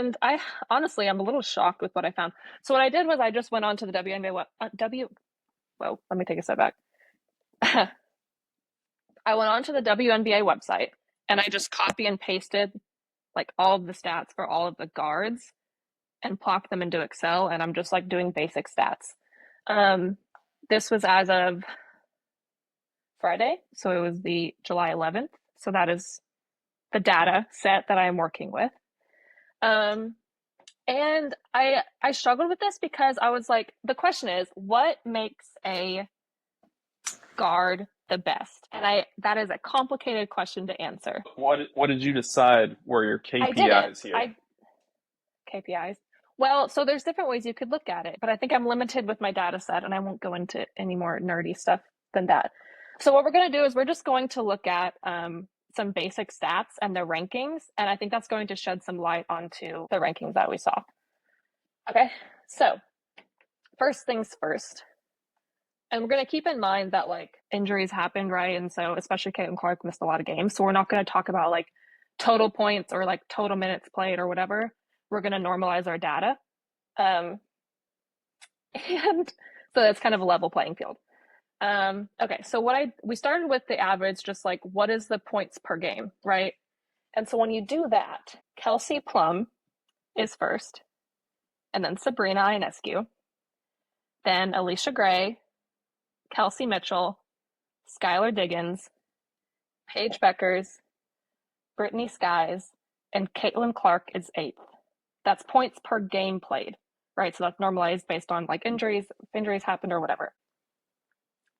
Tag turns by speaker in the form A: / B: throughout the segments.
A: And I honestly, I'm a little shocked with what I found. So what I did was I just went on to the WNBA well, let me take a step back. I went on to the WNBA website and I just copy and pasted like all of the stats for all of the guards and plopped them into Excel, and I'm just like doing basic stats. Um, this was as of Friday, so it was the July 11th. So that is the data set that I am working with. Um, and I struggled with this because I was like, the question is, what makes a guard the best? And I that is a complicated question to answer.
B: What did you decide were your
A: I didn't.
B: KPIs here?
A: I KPIs. Well, so there's different ways you could look at it, but I think I'm limited with my data set and I won't go into any more nerdy stuff than that. So what we're going to do is we're just going to look at some basic stats and the rankings, and I think that's going to shed some light onto the rankings that we saw. Okay, so first things first. And we're going to keep in mind that like injuries happened, right? And so especially Caitlin Clark missed a lot of games. So we're not going to talk about like total points or like total minutes played or whatever. We're going to normalize our data. Um, and so that's kind of a level playing field. Okay, so we started with the average, just like what is the points per game, right? And so when you do that, Kelsey Plum is first, and then Sabrina Ionescu, then Alicia Gray, Kelsey Mitchell, Skylar Diggins, Paige Beckers, Brittany Skies, and Caitlin Clark is eighth. That's points per game played, right? So that's normalized based on like injuries, if injuries happened or whatever.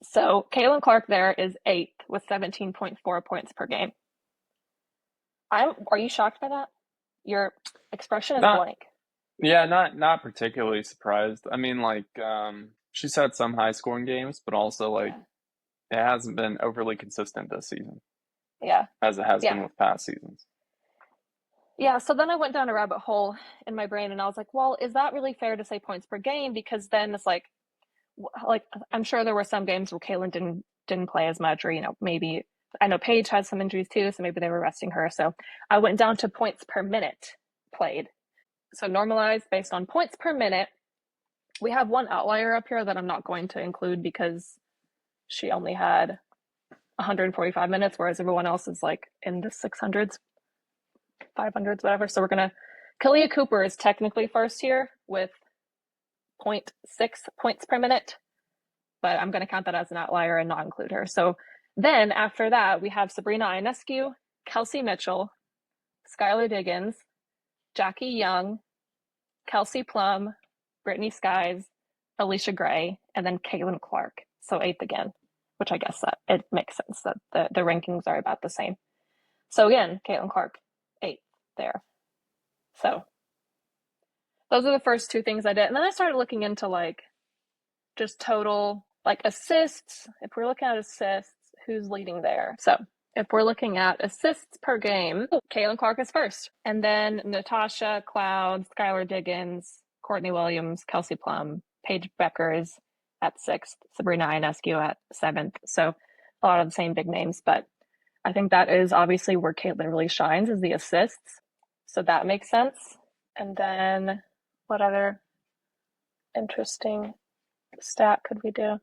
A: So Caitlin Clark there is eighth with 17.4 points per game. Are you shocked by that? Your expression is
B: Not
A: blank.
B: Yeah, not particularly surprised. I mean, like, she's had some high scoring games, but also like
A: Yeah.
B: it hasn't been overly consistent this season
A: Yeah.
B: as it has
A: Yeah.
B: been with past seasons.
A: Yeah. So then I went down a rabbit hole in my brain and I was like, well, is that really fair to say points per game? Because then it's like I'm sure there were some games where Caitlin didn't play as much, or maybe I know Paige had some injuries too, so maybe they were resting her. So I went down to points per minute played. So normalized based on points per minute. We have one outlier up here that I'm not going to include because she only had 145 minutes, whereas everyone else is like in the 600s, 500s, whatever. So we're gonna Kalia Cooper is technically first here with 0.6 points per minute, but I'm going to count that as an outlier and not include her. So then after that, we have Sabrina Ionescu, Kelsey Mitchell, Skylar Diggins, Jackie Young, Kelsey Plum, Brittany Skies, Alicia Gray, and then Caitlin Clark. So eighth again, which I guess that it makes sense that the rankings are about the same. So again, Caitlin Clark, eighth there. So those are the first two things I did. And then I started looking into like just total like assists. If we're looking at assists, who's leading there? So if we're looking at assists per game, Caitlin Clark is first. And then Natasha Cloud, Skylar Diggins, Courtney Williams, Kelsey Plum, Paige Beckers at sixth, Sabrina Ionescu at seventh. So a lot of the same big names, but I think that is obviously where Caitlin really shines is the assists. So that makes sense. And then what other interesting stat could we do?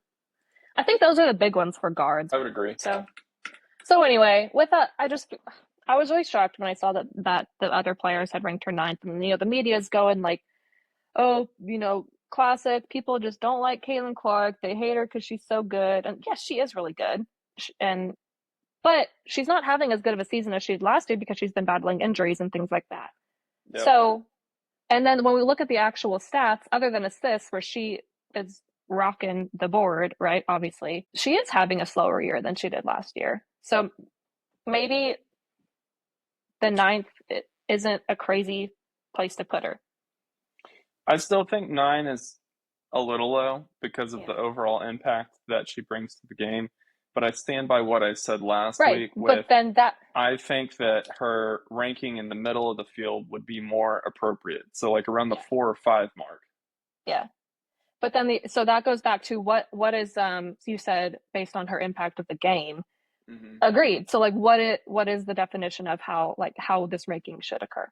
A: I think those are the big ones for guards.
B: I would agree.
A: So anyway, with that, I was really shocked when I saw that the other players had ranked her ninth, and the media is going like, oh, classic. People just don't like Caitlin Clark. They hate her because she's so good, and yes, she is really good, but she's not having as good of a season as she did last year because she's been battling injuries and things like that.
B: Yep.
A: So, and then when we look at the actual stats, other than assists, where she is rocking the board, right? Obviously, she is having a slower year than she did last year. So maybe the ninth isn't a crazy place to put her.
B: I still think 9 is a little low because of
A: Yeah.
B: the overall impact that she brings to the game. But I stand by what I said last
A: Right.
B: week
A: But
B: with
A: then
B: I think that her ranking in the middle of the field would be more appropriate. So like around the
A: yeah.
B: 4 or 5 mark.
A: Yeah. But then so that goes back to what is you said based on her impact of the game.
B: Mm-hmm.
A: Agreed. So like what is the definition of how this ranking should occur?